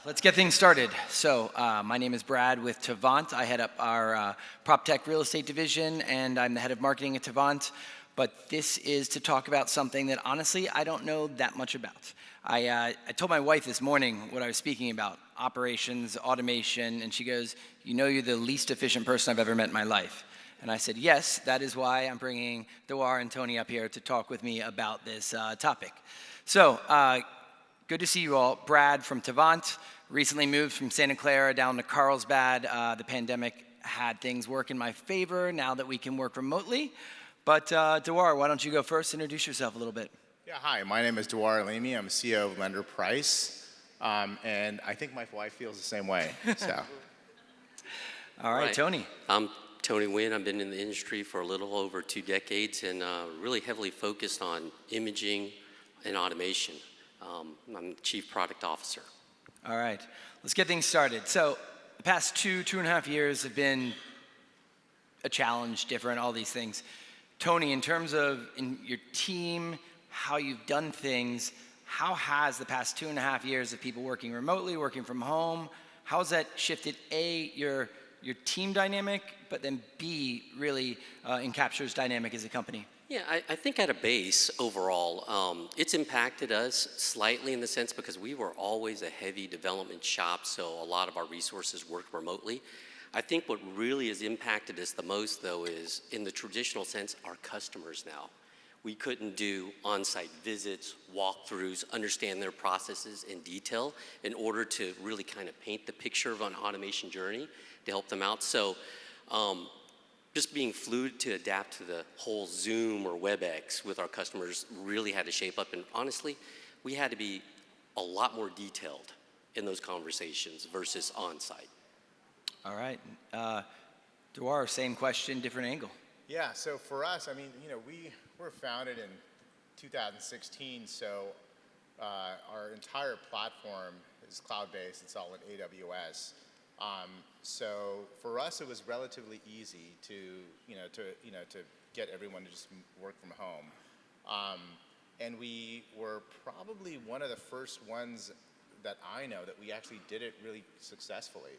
Let's get things started. So, my name is Brad with Tavant. I head up our prop tech real estate division, and I'm the head of marketing at Tavant. But this is to talk about something that honestly I don't know that much about. I told my wife this morning what I was speaking about: operations, automation, and she goes, "You know, you're the least efficient person I've ever met in my life." And I said, "Yes, that is why I'm bringing Dewar and Tony up here to talk with me about this topic." So, good to see you all. Brad from Tavant. Recently moved from Santa Clara down to Carlsbad. The pandemic had things work in my favor now that we can work remotely. But Dewar, why don't you go first? Introduce yourself a little bit. Yeah, hi, my name is Dewar Alimi. I'm CEO of Lender Price. And I think my wife feels the same way. So. All right, Tony. I'm Tony Wynn. I've been in the industry for a little over 2 decades and really heavily focused on imaging and automation. I'm the Chief Product Officer. All right, let's get things started. So the past 2.5 years have been a challenge, different, all these things. Tony, in terms of in your team, how you've done things, how has the past 2.5 years of people working remotely, working from home, how has that shifted, A, your team dynamic, but then B, really encaptures dynamic as a company? Yeah, I think at a base overall, it's impacted us slightly in the sense because we were always a heavy development shop, so a lot of our resources worked remotely. I think what really has impacted us the most, though, is in the traditional sense, our customers now. We couldn't do on-site visits, walkthroughs, understand their processes in detail in order to really kind of paint the picture of an automation journey to help them out. So just being fluid to adapt to the whole Zoom or WebEx with our customers really had to shape up. And honestly, we had to be a lot more detailed in those conversations versus on-site. All right. Dewar, same question, different angle. Yeah, so for us, I mean, we were founded in 2016, so our entire platform is cloud-based. It's all in AWS. So for us, it was relatively easy to get everyone to just work from home. And we were probably one of the first ones that I know that we actually did it really successfully.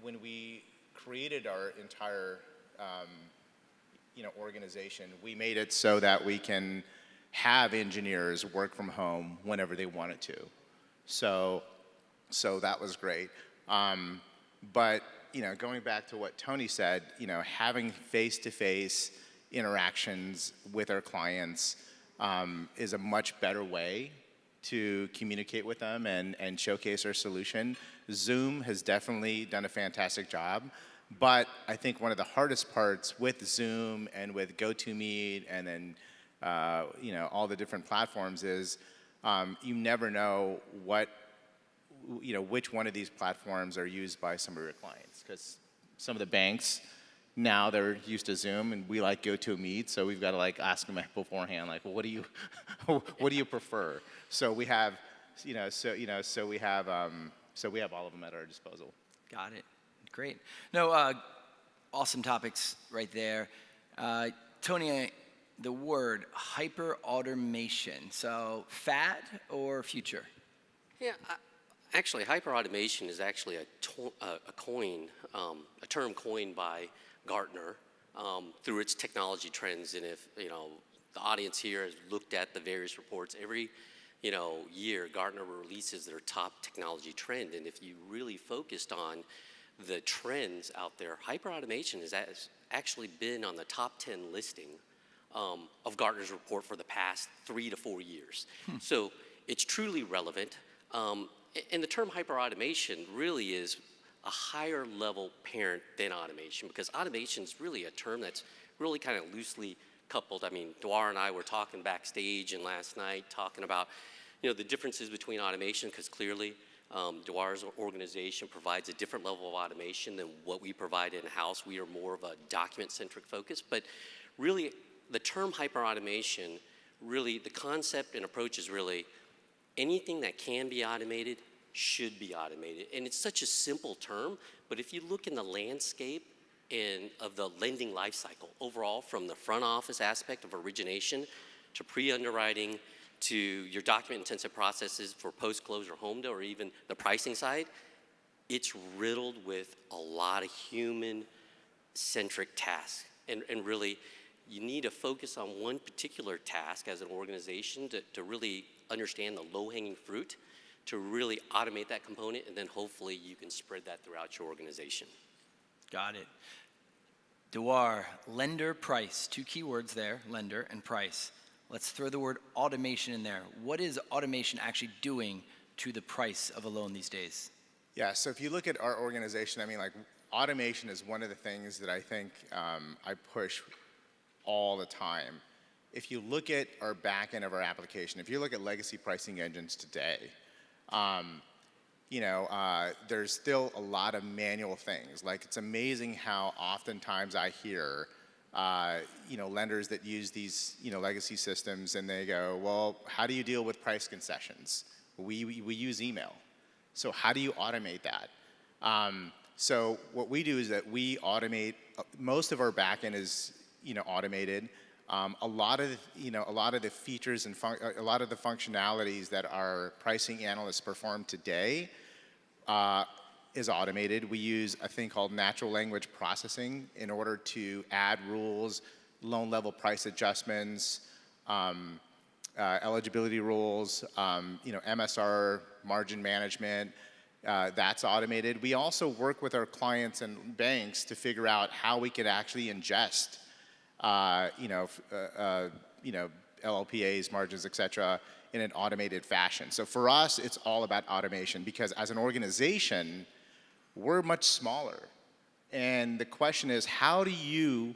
When we created our entire organization, we made it so that we can have engineers work from home whenever they wanted to. So that was great. But going back to what Tony said, having face-to-face interactions with our clients is a much better way to communicate with them and showcase our solution. Zoom has definitely done a fantastic job, but I think one of the hardest parts with Zoom and with GoToMeet and then all the different platforms is you never know which one of these platforms are used by some of your clients, because some of the banks now they're used to Zoom and we like GoToMeet, so we've got to ask them beforehand, well, what do you prefer? So we have, so we have all of them at our disposal. Got it. Great. No, awesome topics right there. Tony, the word hyper-automation. So fad or future? Yeah, actually, hyper-automation is actually a term coined by Gartner through its technology trends. And if the audience here has looked at the various reports, every year Gartner releases their top technology trend. And if you really focused on the trends out there, hyper-automation has actually been on the top 10 listing of Gartner's report for the past 3 to 4 years. So it's truly relevant. And the term hyper-automation really is a higher level parent than automation, because automation is really a term that's really kind of loosely coupled. I mean, Dewar and I were talking backstage and last night talking about the differences between automation, because clearly Dewar's organization provides a different level of automation than what we provide in-house. We are more of a document-centric focus, but really the term hyper-automation, really the concept and approach is really anything that can be automated should be automated. And it's such a simple term, but if you look in the landscape of the lending life cycle overall, from the front office aspect of origination to pre-underwriting to your document-intensive processes for post-close or HOMDA or even the pricing side, it's riddled with a lot of human-centric tasks. And really, you need to focus on one particular task as an organization to really understand the low-hanging fruit, to really automate that component, and then hopefully you can spread that throughout your organization. Got it. Dewar, lender, price. Two key words there, lender and price. Let's throw the word automation in there. What is automation actually doing to the price of a loan these days? Yeah, so if you look at our organization, I mean, like, automation is one of the things that I think I push all the time. If you look at our back end of our application, if you look at legacy pricing engines today, there's still a lot of manual things. Like, it's amazing how oftentimes I hear, lenders that use these, legacy systems, and they go, well, how do you deal with price concessions? We use email. So how do you automate that? So what we do is that we automate, most of our backend is, automated. A lot of the features and a lot of the functionalities that our pricing analysts perform today is automated. We use a thing called natural language processing in order to add rules, loan level price adjustments, eligibility rules, MSR, margin management. That's automated. We also work with our clients and banks to figure out how we could actually ingest LLPAs, margins, et cetera, in an automated fashion. So for us, it's all about automation, because as an organization, we're much smaller. And the question is, how do you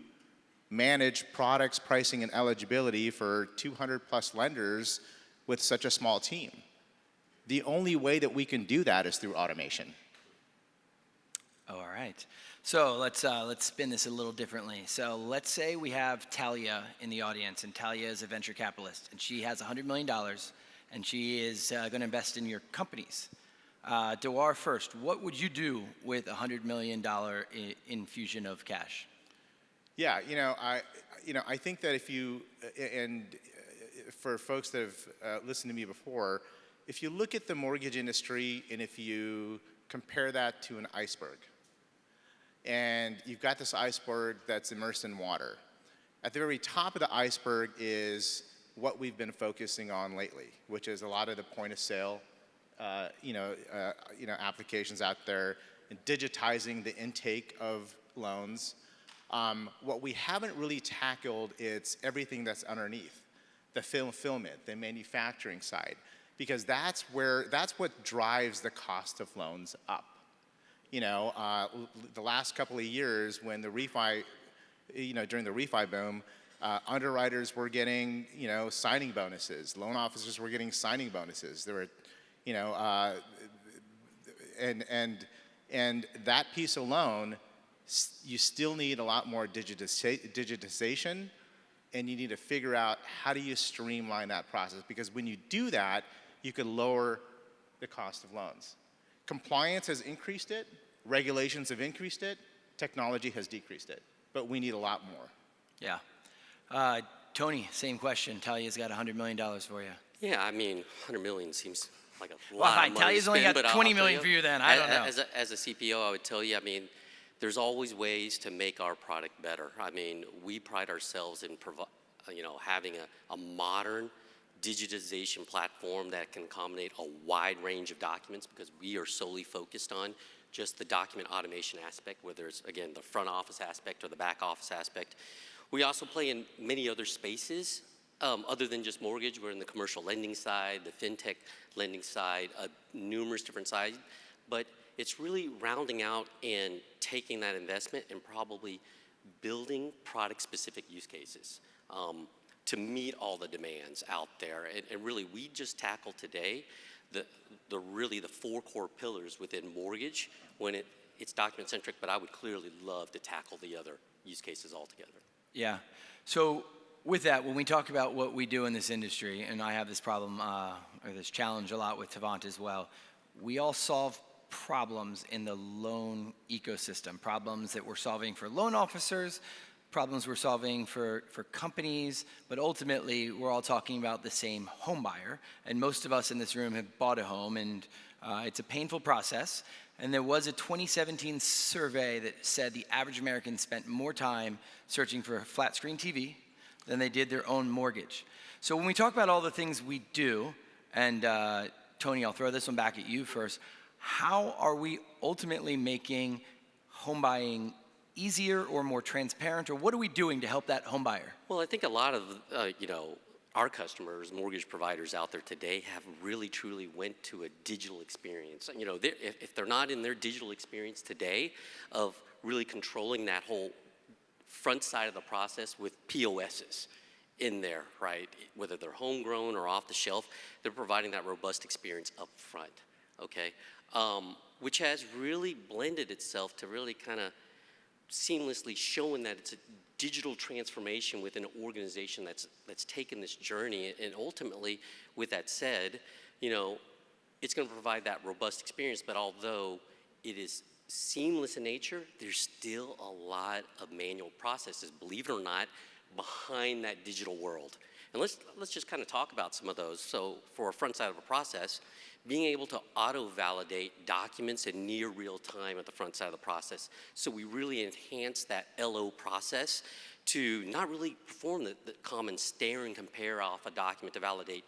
manage products, pricing, and eligibility for 200 plus lenders with such a small team? The only way that we can do that is through automation. All right. So let's spin this a little differently. So let's say we have Talia in the audience, and Talia is a venture capitalist, and she has $100 million, and she is going to invest in your companies. Dewar, first, what would you do with $100 million infusion of cash? Yeah, I think that if you, and for folks that have listened to me before, if you look at the mortgage industry and if you compare that to an iceberg, and you've got this iceberg that's immersed in water. At the very top of the iceberg is what we've been focusing on lately, which is a lot of the point of sale, applications out there, and digitizing the intake of loans. What we haven't really tackled is everything that's underneath, the fulfillment, the manufacturing side, because that's what drives the cost of loans up. The last couple of years when the refi, during the refi boom, underwriters were getting, signing bonuses. Loan officers were getting signing bonuses. There were, and that piece alone, you still need a lot more digitization, and you need to figure out how do you streamline that process, because when you do that, you can lower the cost of loans. Compliance has increased it, regulations have increased it, technology has decreased it, but we need a lot more. Yeah. Tony, same question. Talia's got $100 million for you. Yeah, I mean, 100 million seems like a lot of money. Talia's only got 20 million for you then. I don't know. As a CPO, I would tell you, I mean, there's always ways to make our product better. I mean, we pride ourselves in having a modern digitization platform that can accommodate a wide range of documents, because we are solely focused on just the document automation aspect, whether it's, again, the front office aspect or the back office aspect. We also play in many other spaces other than just mortgage. We're in the commercial lending side, the fintech lending side, numerous different sides. But it's really rounding out and taking that investment and probably building product-specific use cases to meet all the demands out there. And really, we just tackle today the 4 core pillars within mortgage when it's document-centric, but I would clearly love to tackle the other use cases altogether. Yeah. So with that, when we talk about what we do in this industry, and I have this problem or this challenge a lot with Tavant as well, we all solve problems in the loan ecosystem, problems that we're solving for loan officers, problems we're solving for companies, but ultimately we're all talking about the same home buyer. And most of us in this room have bought a home, and it's a painful process. And there was a 2017 survey that said the average American spent more time searching for a flat screen TV than they did their own mortgage. So when we talk about all the things we do, and Tony, I'll throw this one back at you first. How are we ultimately making home buying easier or more transparent, or what are we doing to help that home buyer? Well, I think a lot of our customers, mortgage providers out there today, have really truly went to a digital experience. If they're not in their digital experience today of really controlling that whole front side of the process with POSs in there, right? Whether they're homegrown or off the shelf, they're providing that robust experience up front, okay? Which has really blended itself to really kind of seamlessly showing that it's a digital transformation within an organization that's taken this journey. And ultimately, with that said, it's going to provide that robust experience. But although it is seamless in nature, there's still a lot of manual processes, believe it or not, behind that digital world. And let's just kind of talk about some of those. So for a front side of a process, being able to auto-validate documents in near real time at the front side of the process. So we really enhance that LO process to not really perform the common stare and compare off a document to validate,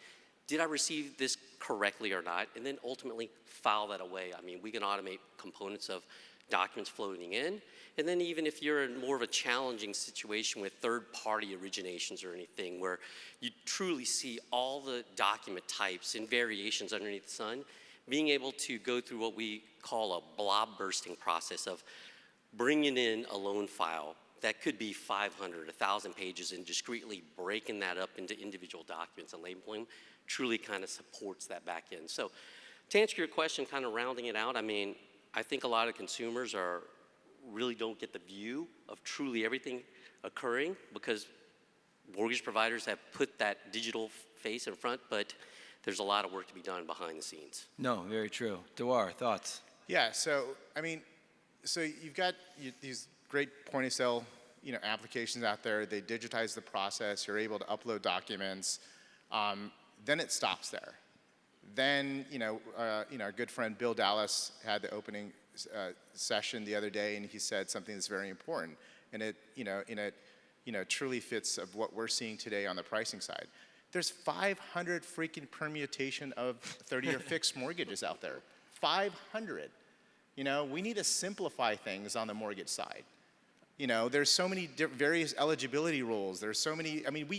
did I receive this correctly or not? And then ultimately file that away. I mean, we can automate components of documents floating in. And then even if you're in more of a challenging situation with third-party originations or anything where you truly see all the document types and variations underneath the sun, being able to go through what we call a blob bursting process of bringing in a loan file that could be 500, 1,000 pages and discreetly breaking that up into individual documents and labeling them truly kind of supports that back end. So to answer your question, kind of rounding it out, I mean, I think a lot of consumers really don't get the view of truly everything occurring because mortgage providers have put that digital face in front, but there's a lot of work to be done behind the scenes. No, very true. Dewar, thoughts? Yeah, so you've got these great point of sale, applications out there. They digitize the process. You're able to upload documents. Then it stops there. Then, our good friend Bill Dallas had the opening session the other day, and he said something that's very important, and it truly fits of what we're seeing today on the pricing side. There's 500 freaking permutation of 30-year fixed mortgages out there. 500. We need to simplify things on the mortgage side. There's so many various eligibility rules. There's so many. I mean,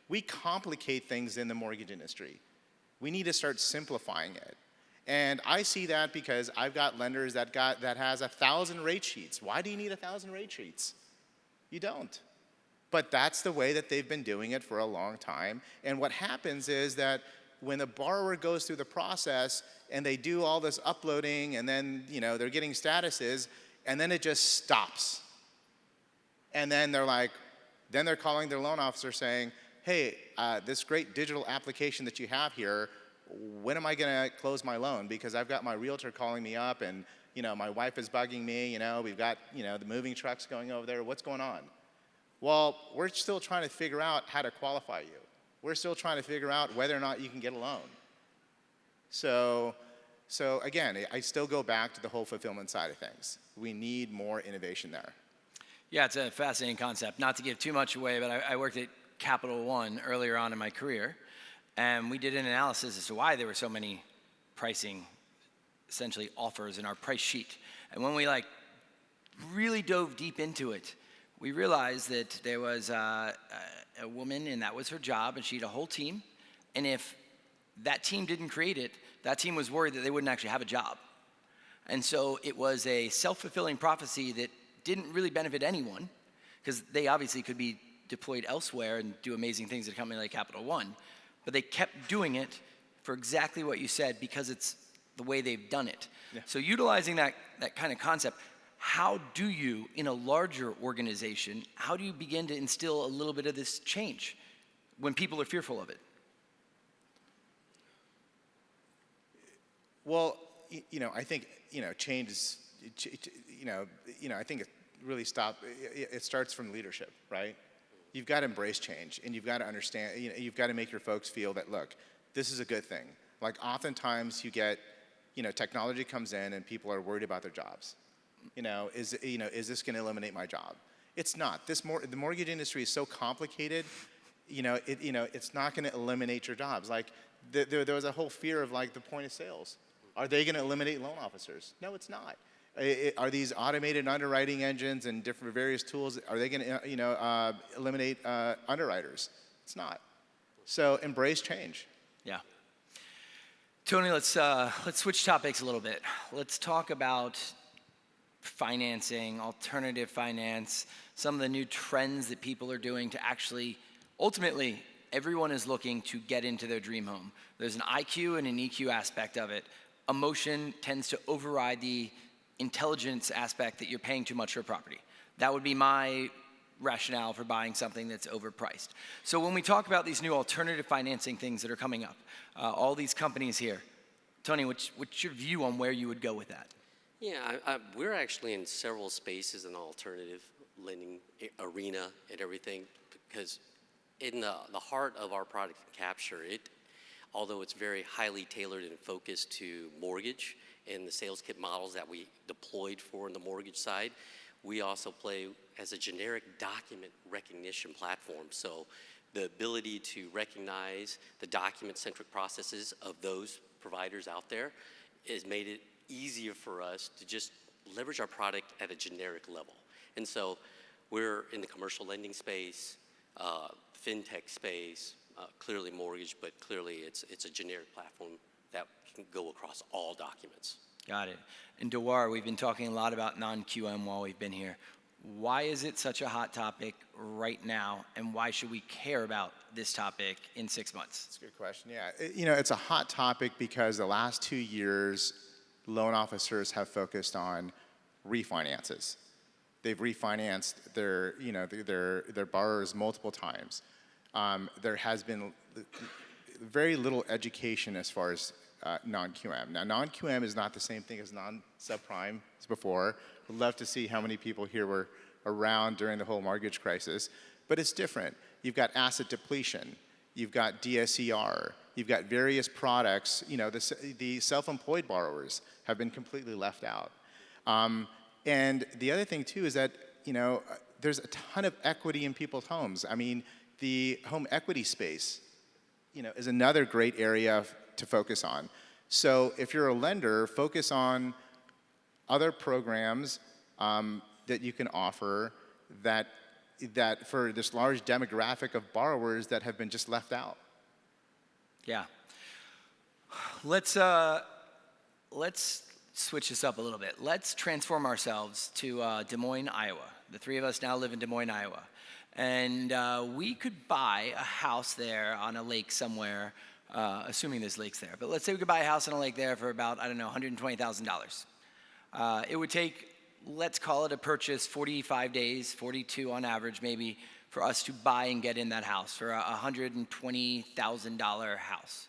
we complicate things in the mortgage industry. We need to start simplifying it. And I see that because I've got lenders that has 1,000 rate sheets. Why do you need 1,000 rate sheets? You don't. But that's the way that they've been doing it for a long time. And what happens is that when the borrower goes through the process and they do all this uploading and then, they're getting statuses and then it just stops. And then they're calling their loan officer saying, hey, this great digital application that you have here, when am I going to close my loan? Because I've got my realtor calling me up and, my wife is bugging me, we've got, the moving trucks going over there. What's going on? Well, we're still trying to figure out how to qualify you. We're still trying to figure out whether or not you can get a loan. So again, I still go back to the whole fulfillment side of things. We need more innovation there. Yeah, it's a fascinating concept. Not to give too much away, but I worked at Capital One earlier on in my career, and we did an analysis as to why there were so many pricing, essentially offers in our price sheet. And when we really dove deep into it, we realized that there was a woman, and that was her job, and she had a whole team. And if that team didn't create it, that team was worried that they wouldn't actually have a job. And so it was a self-fulfilling prophecy that didn't really benefit anyone, because they obviously could be deployed elsewhere and do amazing things at a company like Capital One. But they kept doing it for exactly what you said, because it's the way they've done it. Yeah. So utilizing that kind of concept, how do you, in a larger organization, how do you begin to instill a little bit of this change when people are fearful of it? Well, I think, change is, I think really stop. It starts from leadership, right? You've got to embrace change, and you've got to understand. You've got to make your folks feel that, look, this is a good thing. Like oftentimes you get, technology comes in and people are worried about their jobs. Is this going to eliminate my job? It's not. The mortgage industry is so complicated. It's not going to eliminate your jobs. Like there was a whole fear of like the point of sales. Are they going to eliminate loan officers? No, it's not. Are these automated underwriting engines and different various tools? Are they going to eliminate underwriters? It's not. So embrace change. Yeah. Tony, let's switch topics a little bit. Let's talk about financing, alternative finance, some of the new trends that people are doing to actually, ultimately, everyone is looking to get into their dream home. There's an IQ and an EQ aspect of it. Emotion tends to override the intelligence aspect that you're paying too much for a property. That would be my rationale for buying something that's overpriced. So when we talk about these new alternative financing things that are coming up, all these companies here, Tony, what's your view on where you would go with that? Yeah, we're actually in several spaces in the alternative lending arena and everything, because in the heart of our product capture, although it's very highly tailored and focused to mortgage and the sales kit models that we deployed for in the mortgage side, we also play as a generic document recognition platform. So the ability to recognize the document-centric processes of those providers out there has made it easier for us to just leverage our product at a generic level. And so we're in the commercial lending space, fintech space, clearly mortgage, but clearly it's a generic platform that can go across all documents. Got it. And Dewar, we've been talking a lot about non-QM while we've been here. Why is it such a hot topic right now, and why should we care about this topic in 6 months? That's a good question. Yeah, it's a hot topic because the last 2 years, loan officers have focused on refinances. They've refinanced their borrowers multiple times. There has been very little education as far as non-QM. Now, non-QM is not the same thing as non-subprime as before. We'd love to see how many people here were around during the whole mortgage crisis, but it's different. You've got asset depletion. You've got DSCR. You've got various products. The self-employed borrowers have been completely left out. And the other thing, too, is that, there's a ton of equity in people's homes. I mean, the home equity space, is another great area to focus on. So if you're a lender, focus on other programs that you can offer that for this large demographic of borrowers that have been just left out. Yeah. Let's switch this up a little bit. Let's transform ourselves to Des Moines, Iowa. The three of us now live in Des Moines, Iowa. And we could buy a house there on a lake somewhere, assuming there's lakes there. But let's say we could buy a house on a lake there for about, $120,000. It would take, let's call it a purchase, 45 days, 42 on average maybe, for us to buy and get in that house for a $120,000 house.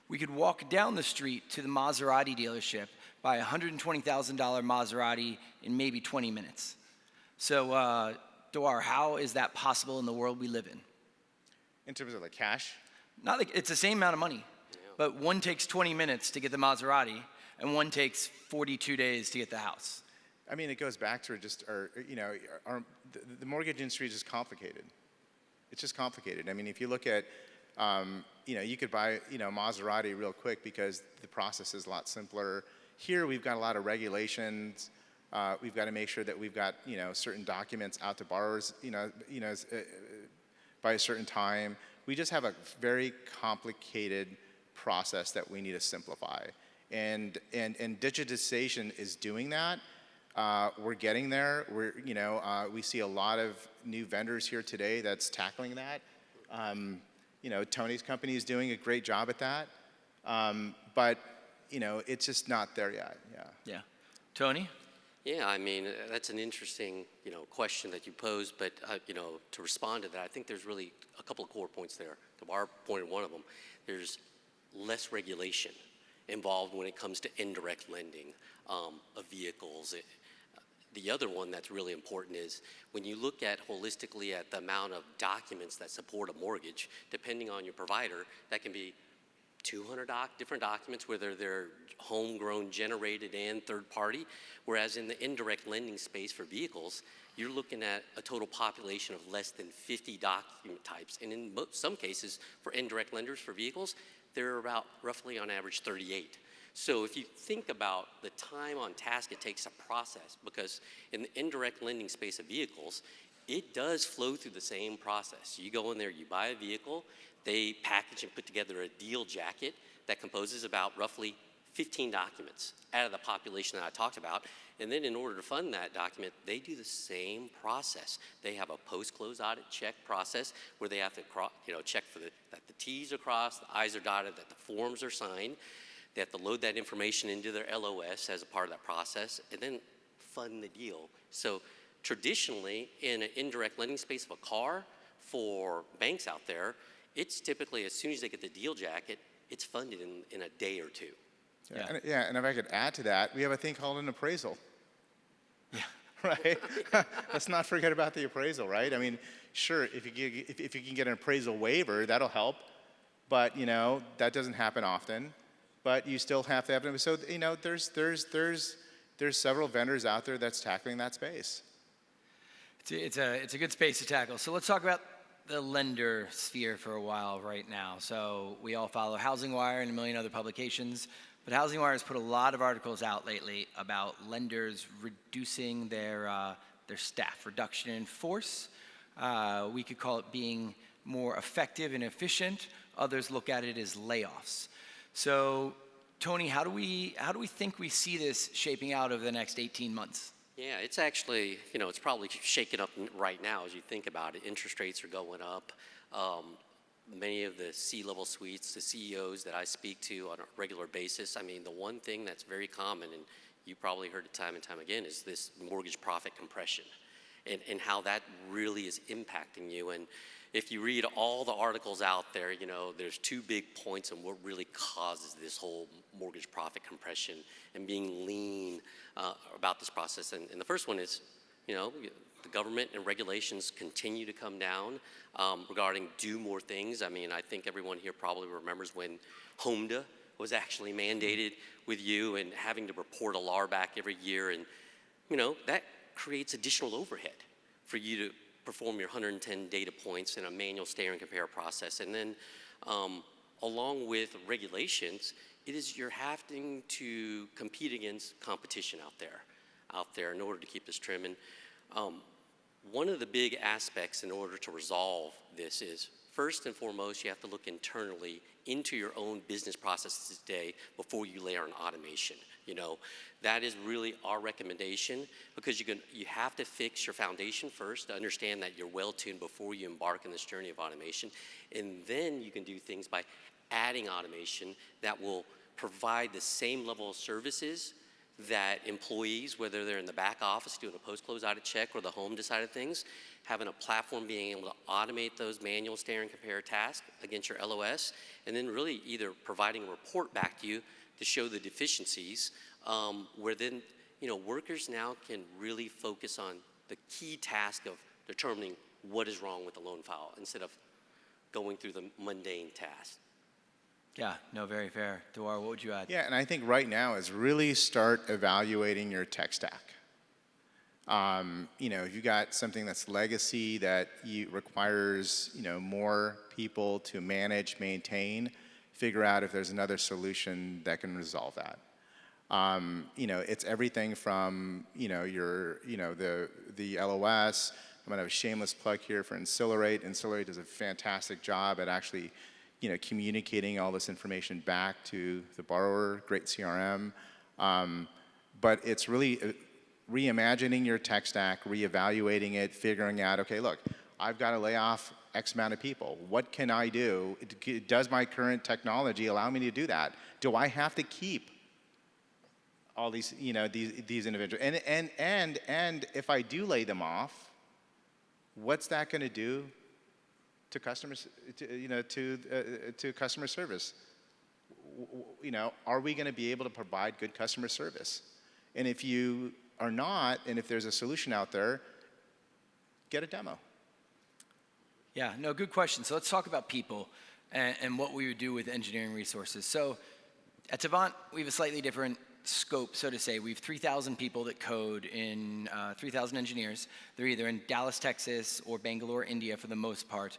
We could walk down the street to the Maserati dealership, buy a $120,000 Maserati in maybe 20 minutes. So, Dewar, how is that possible in the world we live in? In terms of the cash? Not like it's the same amount of money, but one takes 20 minutes to get the Maserati, and one takes 42 days to get the house. I mean, it goes back to the mortgage industry is just complicated. It's just complicated. I mean, if you look at, you could buy, Maserati real quick because the process is a lot simpler. Here, we've got a lot of regulations. We've got to make sure that we've got, certain documents out to borrowers, by a certain time. We just have a very complicated process that we need to simplify. And digitization is doing that. We're getting there. We see a lot of new vendors here today that's tackling that. Tony's company is doing a great job at that. But it's just not there yet. Yeah. Tony? Yeah, I mean, that's an interesting, question that you posed, but, to respond to that, I think there's really a couple of core points there. To our point, one of them, there's less regulation involved when it comes to indirect lending of vehicles. the other one that's really important is when you look at holistically at the amount of documents that support a mortgage, depending on your provider, that can be 200 different documents, whether they're homegrown, generated, and third party. Whereas in the indirect lending space for vehicles, you're looking at a total population of less than 50 document types. And in some cases, for indirect lenders for vehicles, they're about roughly on average 38. So if you think about the time on task it takes to process, because in the indirect lending space of vehicles, it does flow through the same process. You go in there, you buy a vehicle, they package and put together a deal jacket that composes about roughly 15 documents out of the population that I talked about. And then in order to fund that document, they do the same process. They have a post-close audit check process where they have to check for that the T's are crossed, the I's are dotted, that the forms are signed. They have to load that information into their LOS as a part of that process, and then fund the deal. So traditionally, in an indirect lending space of a car, for banks out there, it's typically as soon as they get the deal jacket, it's funded in a day or two. Yeah. And if I could add to that, we have a thing called an appraisal. Yeah. Right? Let's not forget about the appraisal, right? I mean, sure, if you can get an appraisal waiver, that'll help. But, that doesn't happen often. But you still have to have it. So, there's several vendors out there that's tackling that space. It's a good space to tackle. So let's talk about the lender sphere for a while right now. So we all follow Housing Wire and a million other publications, but Housing Wire has put a lot of articles out lately about lenders reducing their staff, reduction in force. We could call it being more effective and efficient. Others look at it as layoffs. So, Tony, how do we think we see this shaping out over the next 18 months? Yeah, it's actually, it's probably shaking up right now as you think about it. Interest rates are going up. Many of the C-level suites, the CEOs that I speak to on a regular basis, I mean, the one thing that's very common, and you probably heard it time and time again, is this mortgage profit compression and how that really is impacting you. And if you read all the articles out there, there's two big points on what really causes this whole mortgage profit compression and being lean about this process. And the first one is, the government and regulations continue to come down regarding do more things. I mean, I think everyone here probably remembers when HOMDA was actually mandated with you and having to report a LAR back every year. And, that creates additional overhead for you to perform your 110 data points in a manual stare and compare process. And then along with regulations, you're having to compete against competition out there in order to keep this trim. And one of the big aspects in order to resolve this is, first and foremost, you have to look internally into your own business processes today before you layer on automation. That is really our recommendation, because you have to fix your foundation first to understand that you're well tuned before you embark on this journey of automation. And then you can do things by adding automation that will provide the same level of services that employees, whether they're in the back office doing a post-close audit check or the home side of things, having a platform being able to automate those manual stare and compare tasks against your LOS, and then really either providing a report back to you to show the deficiencies, where then workers now can really focus on the key task of determining what is wrong with the loan file instead of going through the mundane tasks. Yeah, no, very fair. Dewar, what would you add? Yeah, and I think right now is really start evaluating your tech stack. If you got something that's legacy that requires more people to manage, maintain, figure out if there's another solution that can resolve that. It's everything from the LOS. I'm gonna have a shameless plug here for Incelerate. Incelerate does a fantastic job at actually communicating all this information back to the borrower. Great CRM, but it's really reimagining your tech stack, reevaluating it, figuring out, okay, look, I've got to lay off X amount of people. What can I do? Does my current technology allow me to do that? Do I have to keep all these, these individuals? And if I do lay them off, what's that going to do to customers, to customer service? Are we going to be able to provide good customer service? And if you are not, and if there's a solution out there, get a demo. Yeah, no, good question. So let's talk about people and what we would do with engineering resources. So at Tavant, we have a slightly different scope, so to say. We have 3,000 people that code in 3,000 engineers. They're either in Dallas, Texas, or Bangalore, India for the most part.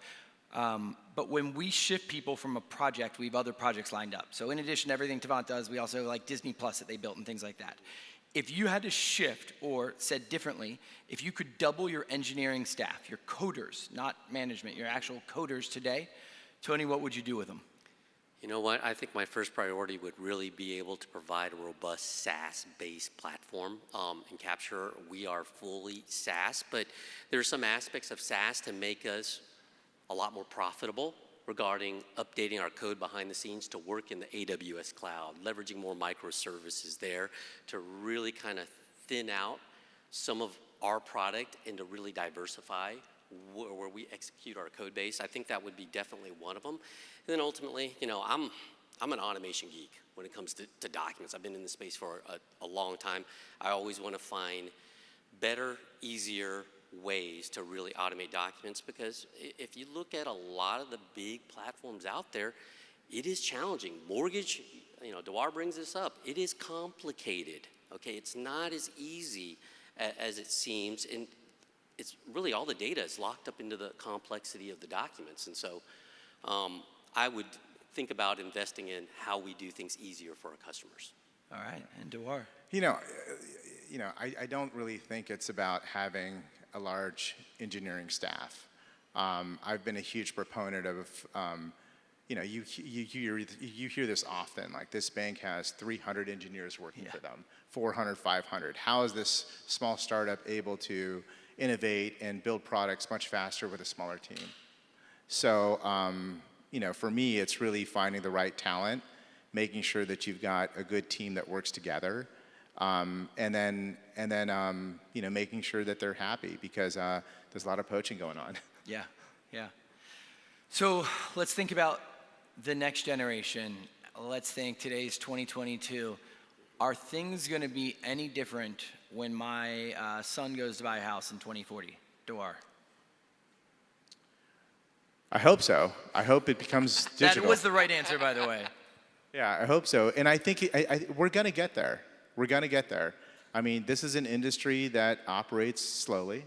But when we shift people from a project, we have other projects lined up. So in addition to everything Tavant does, we also have like Disney Plus that they built and things like that. If you had to shift, or said differently, if you could double your engineering staff, your coders, not management, your actual coders today, Tony, what would you do with them? You know what? I think my first priority would really be able to provide a robust SaaS-based platform. In Capture, we are fully SaaS, but there are some aspects of SaaS to make us a lot more profitable regarding updating our code behind the scenes to work in the AWS cloud, leveraging more microservices there to really kind of thin out some of our product and to really diversify where we execute our code base. I think that would be definitely one of them. And then ultimately, you know, I'm an automation geek when it comes to documents. I've been in this space for a long time. I always want to find better, easier ways to really automate documents, because if you look at a lot of the big platforms out there, it is challenging. Mortgage, you know, Dewar brings this up. It is complicated, okay? It's not as easy as it seems, and it's really all the data is locked up into the complexity of the documents. And so I would think about investing in how we do things easier for our customers. All right, and Dewar. You know, I don't really think it's about having a large engineering staff. I've been a huge proponent of, you know, you hear this often, like this bank has 300 engineers working for them, 400, 500. How is this small startup able to innovate and build products much faster with a smaller team? So, you know, for me, it's really finding the right talent, making sure that you've got a good team that works together, and then you know, making sure that they're happy, because there's a lot of poaching going on. Yeah, yeah. So let's think about the next generation. Let's think today's 2022. Are things going to be any different when my son goes to buy a house in 2040? Dewar. I hope so. I hope it becomes digital. That was the right answer, by the way. Yeah, I hope so. And I think we're going to get there. We're going to get there. I mean, this is an industry that operates slowly,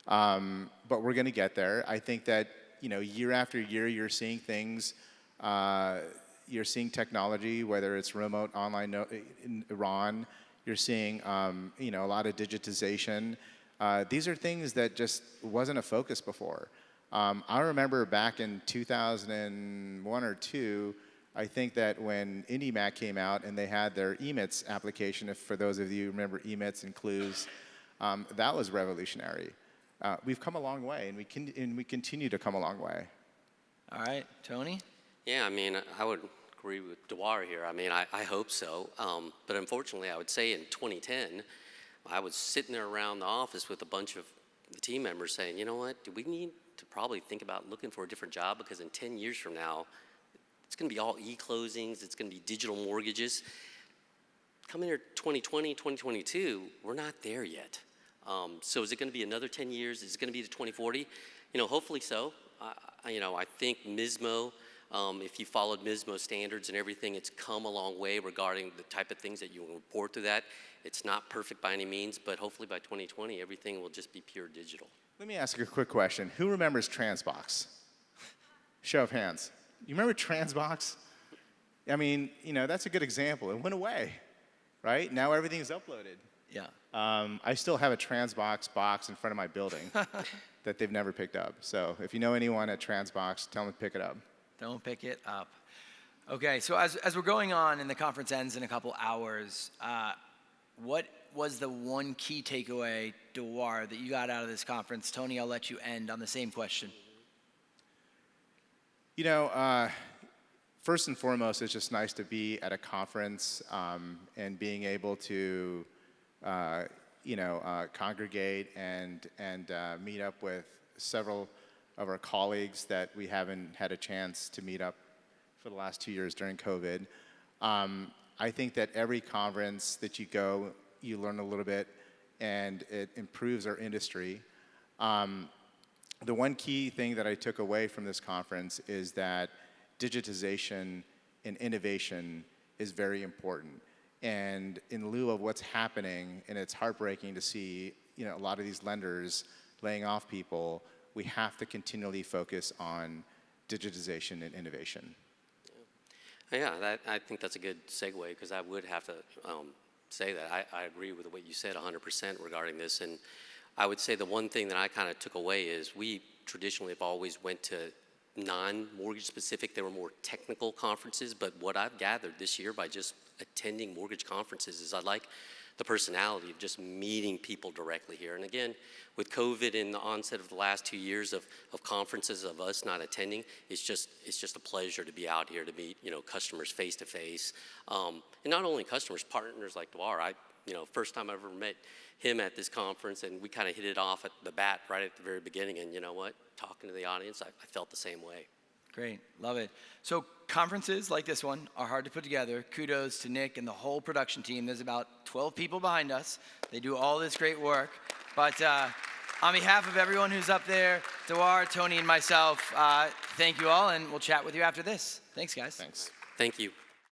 but we're going to get there. I think that, you know, year after year, you're seeing things, you're seeing technology, whether it's remote online in Iran, you're seeing, you know, a lot of digitization. These are things that just wasn't a focus before. I remember back in 2001 or 2, I think that when IndyMac came out and they had their emits application, if for those of you who remember emits and clues, that was revolutionary. We've come a long way, and we continue to come a long way. All right, Tony? Yeah, I mean, I would agree with Dewar here. I mean, I hope so. But unfortunately, I would say in 2010, I was sitting there around the office with a bunch of the team members saying, you know what, do we need to probably think about looking for a different job, because in 10 years from now, it's going to be all e-closings, it's going to be digital mortgages. Coming here 2020, 2022, we're not there yet. So is it going to be another 10 years? Is it going to be to 2040? You know, hopefully so. You know, I think MISMO, if you followed MISMO standards and everything, it's come a long way regarding the type of things that you report to that. It's not perfect by any means, but hopefully by 2020, everything will just be pure digital. Let me ask you a quick question. Who remembers Transbox? Show of hands. You remember Transbox? I mean, you know, that's a good example. It went away, right? Now everything's uploaded. Yeah. I still have a Transbox box in front of my building that they've never picked up. So if you know anyone at Transbox, tell them to pick it up. Don't pick it up. Okay, so as we're going on and the conference ends in a couple hours, what was the one key takeaway, Dewar, that you got out of this conference? Tony, I'll let you end on the same question. You know, first and foremost, it's just nice to be at a conference and being able to, you know, congregate and meet up with several of our colleagues that we haven't had a chance to meet up for the last 2 years during COVID. I think that every conference that you go, you learn a little bit, and it improves our industry. The one key thing that I took away from this conference is that digitization and innovation is very important. And in lieu of what's happening, and it's heartbreaking to see, a lot of these lenders laying off people, we have to continually focus on digitization and innovation. Yeah, I think that's a good segue, because I would have to say that I agree with what you said 100% regarding this. And I would say the one thing that I kind of took away is we traditionally have always went to non-mortgage specific. There were more technical conferences, but what I've gathered this year by just attending mortgage conferences is I like the personality of just meeting people directly here. And again, with COVID and the onset of the last 2 years of conferences, of us not attending, it's just a pleasure to be out here to meet, customers face to face. And not only customers, partners like Dwar. First time I ever met him at this conference, and we kind of hit it off at the bat right at the very beginning. And you know what? Talking to the audience, I felt the same way. Great, love it. So conferences like this one are hard to put together. Kudos to Nick and the whole production team. There's about 12 people behind us. They do all this great work. But on behalf of everyone who's up there, Dwar, Tony, and myself, thank you all, and we'll chat with you after this. Thanks, guys. Thanks. Thank you.